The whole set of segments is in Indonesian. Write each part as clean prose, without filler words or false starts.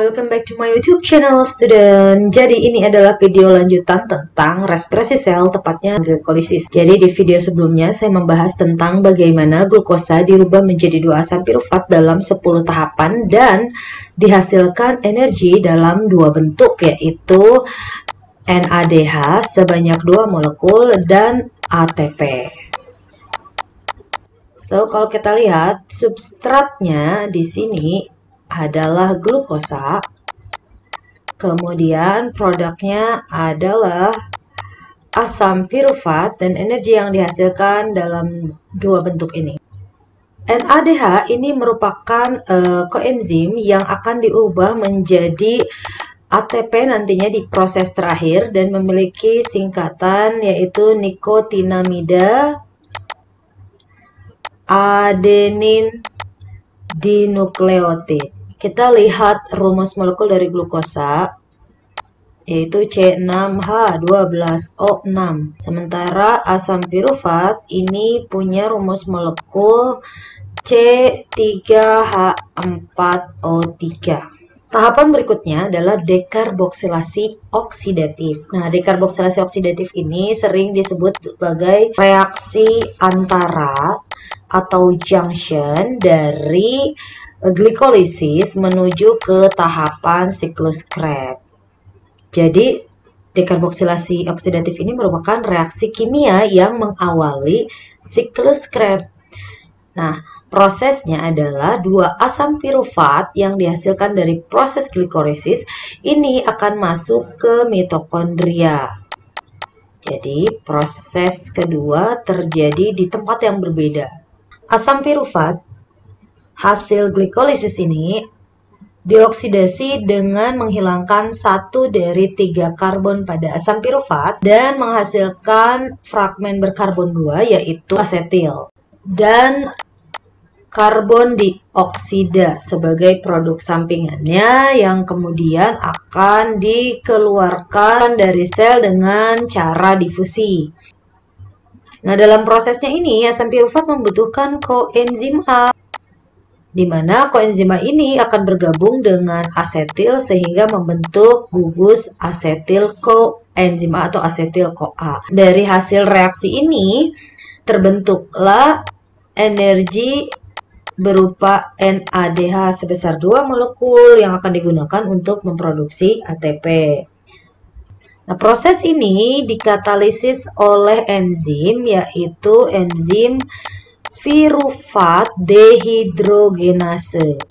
welcome back to my YouTube channel student. Jadi ini adalah video lanjutan tentang respirasi sel, tepatnya glikolisis. Jadi di video sebelumnya saya membahas tentang bagaimana glukosa dirubah menjadi 2 asam pirufat dalam 10 tahapan dan dihasilkan energi dalam 2 bentuk, yaitu NADH sebanyak 2 molekul dan ATP. So, kalau kita lihat substratnya di sini adalah glukosa, kemudian produknya adalah asam pirufat dan energi yang dihasilkan dalam 2 bentuk ini. NADH ini merupakan koenzim yang akan diubah menjadi ATP nantinya di proses terakhir dan memiliki singkatan yaitu nikotinamida adenin dinukleotid. Kita lihat rumus molekul dari glukosa, yaitu C6H12O6. Sementara asam pirufat ini punya rumus molekul C3H4O3. Tahapan berikutnya adalah dekarboksilasi oksidatif. Nah, dekarboksilasi oksidatif ini sering disebut sebagai reaksi antara atau junction dari glikolisis menuju ke tahapan siklus Krebs. Jadi, dekarboksilasi oksidatif ini merupakan reaksi kimia yang mengawali siklus Krebs. Nah, prosesnya adalah 2 asam pirufat yang dihasilkan dari proses glikolisis ini akan masuk ke mitokondria. Jadi, proses kedua terjadi di tempat yang berbeda. Asam pirufat hasil glikolisis ini dioksidasi dengan menghilangkan 1 dari 3 karbon pada asam pirufat dan menghasilkan fragmen berkarbon 2 yaitu asetil dan karbon dioksida sebagai produk sampingannya yang kemudian akan dikeluarkan dari sel dengan cara difusi. Nah, dalam prosesnya ini asam pirufat membutuhkan koenzim A, di mana koenzim A ini akan bergabung dengan asetil sehingga membentuk gugus asetil koenzim A atau asetil CoA. Dari hasil reaksi ini terbentuklah energi berupa NADH sebesar 2 molekul yang akan digunakan untuk memproduksi ATP. Nah, proses ini dikatalisis oleh enzim yaitu enzim pirufat dehidrogenase.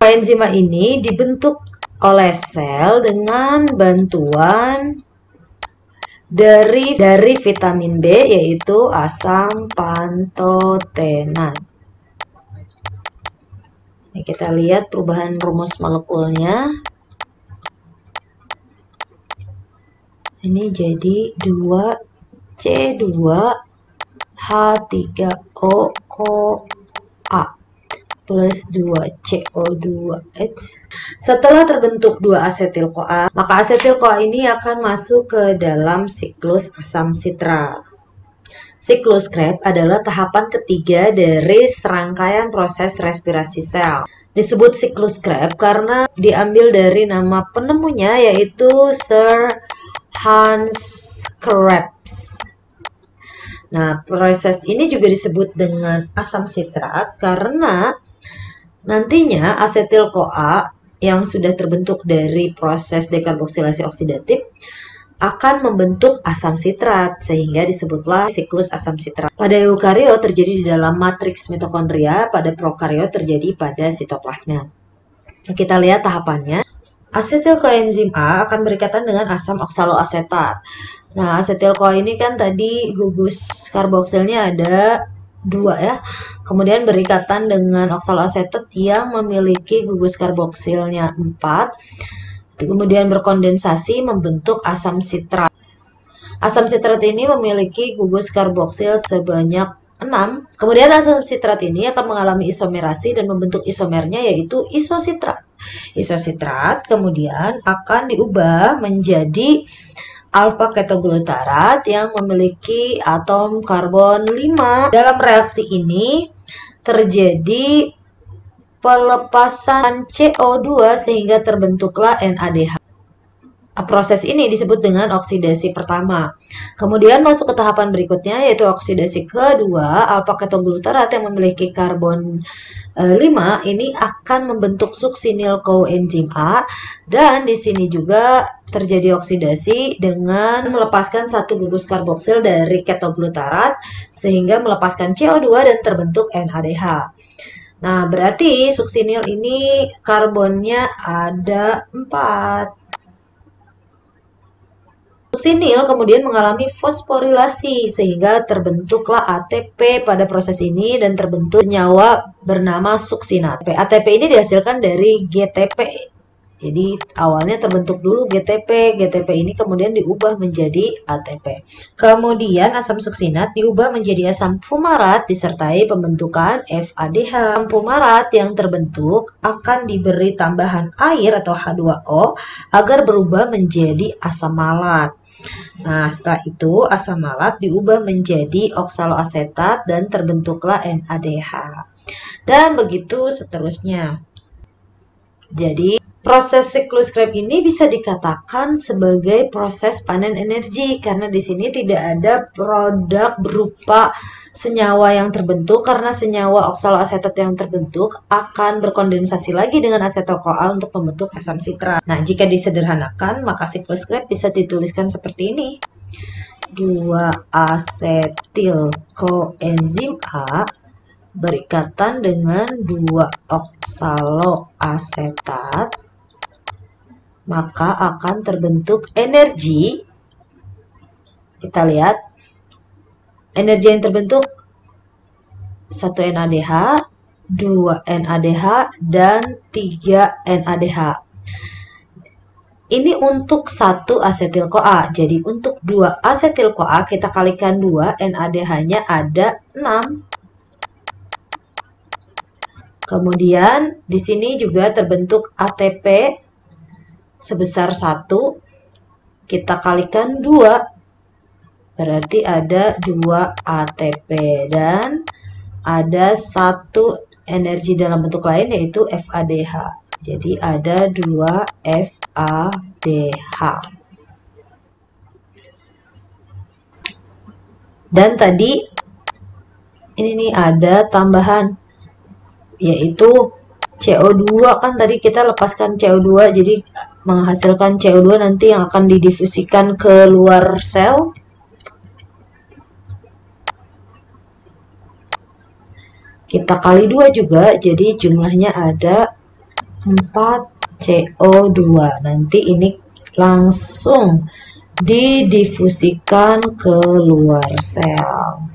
Enzim ini dibentuk oleh sel dengan bantuan dari vitamin B yaitu asam pantotenat. Ini kita lihat perubahan rumus molekulnya. Ini jadi 2C2H3O CoA plus 2CO2H. Setelah terbentuk 2 asetil CoA, maka asetil CoA ini akan masuk ke dalam siklus asam sitrat. Siklus Krebs adalah tahapan ketiga dari serangkaian proses respirasi sel. Disebut siklus Krebs karena diambil dari nama penemunya yaitu Sir Hans Krebs. Nah, proses ini juga disebut dengan asam sitrat karena nantinya asetil CoA yang sudah terbentuk dari proses dekarboksilasi oksidatif akan membentuk asam sitrat sehingga disebutlah siklus asam sitrat. Pada eukariot terjadi di dalam matriks mitokondria, pada prokariot terjadi pada sitoplasma. Kita lihat tahapannya. Asetil koenzim A akan berikatan dengan asam oksaloasetat. Nah, asetil CoA ini kan tadi gugus karboksilnya ada 2 ya. Kemudian berikatan dengan oksaloasetat yang memiliki gugus karboksilnya 4. Kemudian berkondensasi membentuk asam sitrat. Asam sitrat ini memiliki gugus karboksil sebanyak 6. Kemudian asam sitrat ini akan mengalami isomerasi dan membentuk isomernya yaitu isositrat. Isositrat kemudian akan diubah menjadi alfa ketoglutarat yang memiliki atom karbon 5. Dalam reaksi ini terjadi pelepasan CO2 sehingga terbentuklah NADH. Proses ini disebut dengan oksidasi pertama. Kemudian masuk ke tahapan berikutnya, yaitu oksidasi kedua. Alfa ketoglutarat yang memiliki karbon 5 ini akan membentuk suksinil koenzim A, dan di sini juga terjadi oksidasi dengan melepaskan satu gugus karboksil dari ketoglutarat sehingga melepaskan CO2 dan terbentuk NADH. Nah, berarti suksinil ini karbonnya ada 4. Suksinil kemudian mengalami fosforilasi sehingga terbentuklah ATP pada proses ini dan terbentuk senyawa bernama suksinat. ATP ini dihasilkan dari GTP. Jadi awalnya terbentuk dulu GTP, GTP ini kemudian diubah menjadi ATP. Kemudian asam suksinat diubah menjadi asam fumarat disertai pembentukan FADH. Asam fumarat yang terbentuk akan diberi tambahan air atau H2O agar berubah menjadi asam malat. Nah, setelah itu asam malat diubah menjadi oksaloasetat dan terbentuklah NADH. Dan begitu seterusnya. Jadi, proses siklus Krebs ini bisa dikatakan sebagai proses panen energi karena di sini tidak ada produk berupa senyawa yang terbentuk karena senyawa oksaloasetat yang terbentuk akan berkondensasi lagi dengan asetil-CoA untuk membentuk asam sitrat. Nah, jika disederhanakan maka siklus Krebs bisa dituliskan seperti ini. 2-asetil koenzim A berikatan dengan 2-oksaloasetat, maka akan terbentuk energi. Kita lihat energi yang terbentuk 1 NADH, 2 NADH, dan 3 NADH. Ini untuk 1 asetil-CoA. Jadi untuk 2 asetil-CoA kita kalikan 2, NADH-nya ada 6. Kemudian di sini juga terbentuk ATP sebesar 1. Kita kalikan 2. Berarti ada 2 ATP dan ada 1 energi dalam bentuk lain yaitu FADH. Jadi ada 2 FADH. Dan tadi ini nih ada tambahan yaitu CO2, kan tadi kita lepaskan CO2 jadi menghasilkan CO2 nanti yang akan didifusikan ke luar sel. Kita kali 2 juga, jadi jumlahnya ada 4 CO2. Nanti ini langsung didifusikan ke luar sel.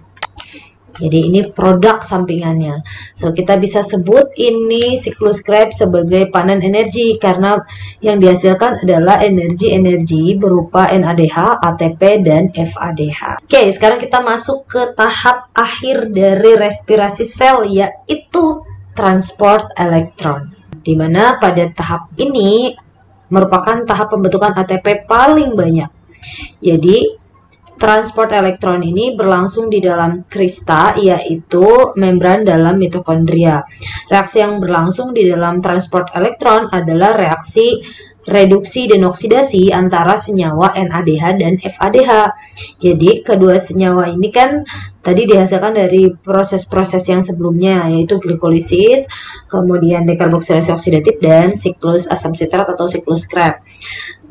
Jadi ini produk sampingannya. So, kita bisa sebut ini siklus Krebs sebagai panen energi karena yang dihasilkan adalah energi-energi berupa NADH, ATP, dan FADH. Oke, sekarang kita masuk ke tahap akhir dari respirasi sel, yaitu transport elektron. Di mana pada tahap ini merupakan tahap pembentukan ATP paling banyak. Jadi, transport elektron ini berlangsung di dalam krista, yaitu membran dalam mitokondria. Reaksi yang berlangsung di dalam transport elektron adalah reaksi reduksi dan oksidasi antara senyawa NADH dan FADH. Jadi, kedua senyawa ini kan tadi dihasilkan dari proses-proses yang sebelumnya, yaitu glikolisis, kemudian dekarboksilasi oksidatif, dan siklus asam sitrat atau siklus Krebs.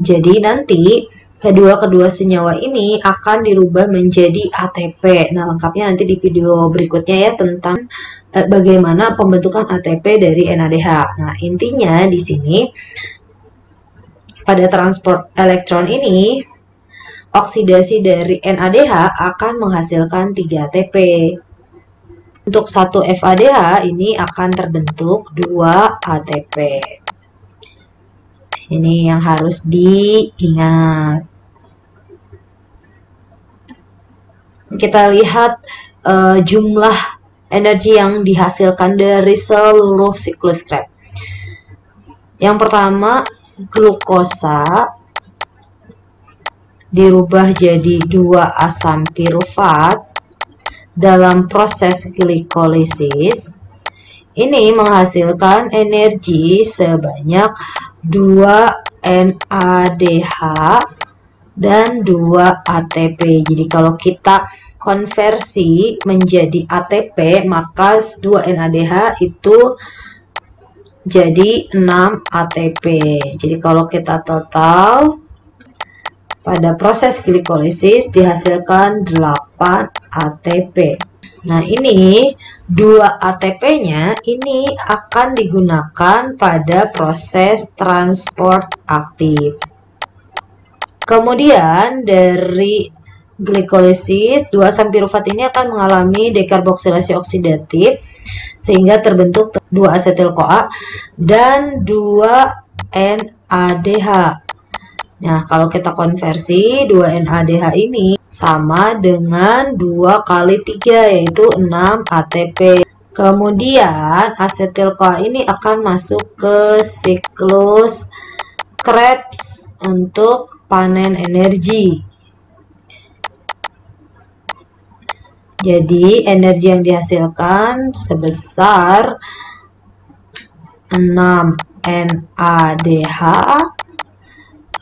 Jadi, nanti kedua senyawa ini akan dirubah menjadi ATP. Nah, lengkapnya nanti di video berikutnya ya tentang bagaimana pembentukan ATP dari NADH. Nah, intinya di sini pada transport elektron ini oksidasi dari NADH akan menghasilkan 3 ATP. Untuk 1 FADH ini akan terbentuk 2 ATP. Ini yang harus diingat. Kita lihat jumlah energi yang dihasilkan dari seluruh siklus Krebs. Yang pertama, glukosa dirubah jadi 2 asam pirufat dalam proses glikolisis. ini menghasilkan energi sebanyak 2 NADH dan 2 ATP. Jadi kalau kita konversi menjadi ATP, maka 2 NADH itu jadi 6 ATP. Jadi kalau kita total pada proses glikolisis dihasilkan 8 ATP. Nah, ini 2 ATP-nya ini akan digunakan pada proses transport aktif. Kemudian dari glikolisis 2 asam pirufat ini akan mengalami dekarboksilasi oksidatif sehingga terbentuk 2 asetil CoA dan 2 NADH. Nah, kalau kita konversi 2 NADH ini sama dengan 2 kali 3 yaitu 6 ATP. Kemudian asetil CoA ini akan masuk ke siklus Krebs untuk panen energi. Jadi energi yang dihasilkan sebesar 6 NADH,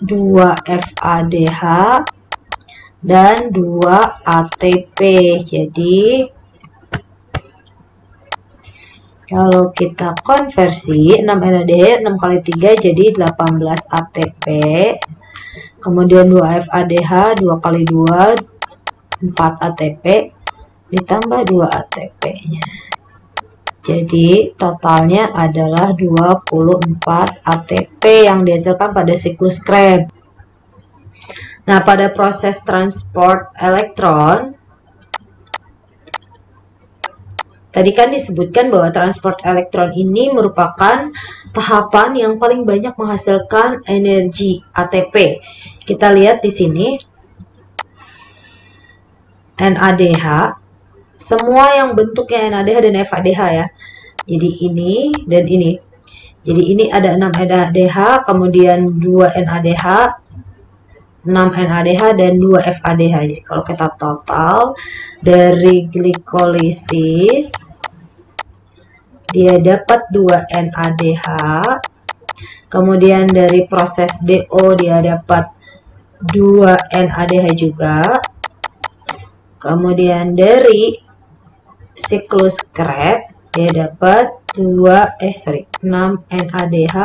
2 FADH, dan 2 ATP. Jadi kalau kita konversi 6 NADH 6 kali 3 jadi 18 ATP. Kemudian 2 FADH 2 kali 2 4 ATP ditambah 2 ATP-nya. Jadi totalnya adalah 24 ATP yang dihasilkan pada siklus Krebs. Nah, pada proses transport elektron, tadi kan disebutkan bahwa transport elektron ini merupakan tahapan yang paling banyak menghasilkan energi ATP. Kita lihat di sini NADH, semua yang bentuknya NADH dan FADH ya. Jadi ini dan ini. Jadi ini ada 6 NADH, kemudian 2 NADH, 6 NADH dan 2 FADH. Jadi kalau kita total dari glikolisis dia dapat 2 NADH. Kemudian dari proses DO dia dapat 2 NADH juga. Kemudian dari siklus Krebs dia dapat 6 NADH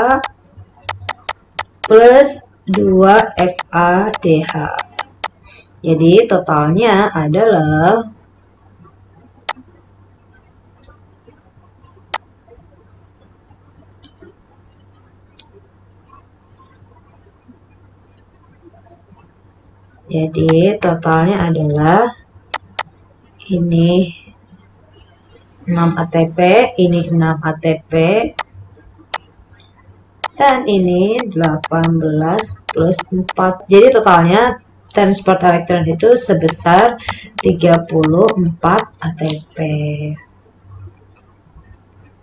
plus 2 FADH. Jadi totalnya adalah ini 6 ATP, ini 6 ATP, dan ini 18 plus 4. Jadi totalnya transport elektron itu sebesar 34 ATP.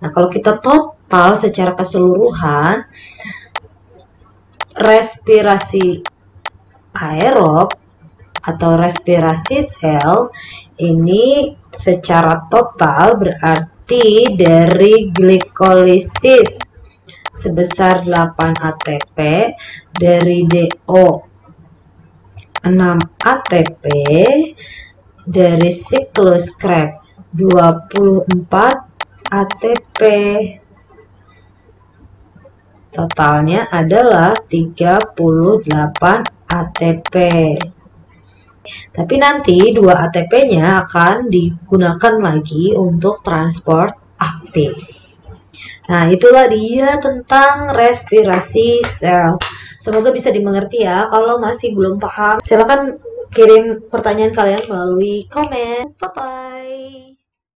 Nah, kalau kita total secara keseluruhan, respirasi aerob atau respirasi sel ini secara total berarti dari glikolisis sebesar 8 ATP, dari DO 6 ATP, dari siklus Krebs 24 ATP. Totalnya adalah 38 ATP. Tapi nanti 2 ATP-nya akan digunakan lagi untuk transport aktif. Nah, itulah dia tentang respirasi sel. Semoga bisa dimengerti ya. Kalau masih belum paham, silakan kirim pertanyaan kalian melalui komen. Bye-bye.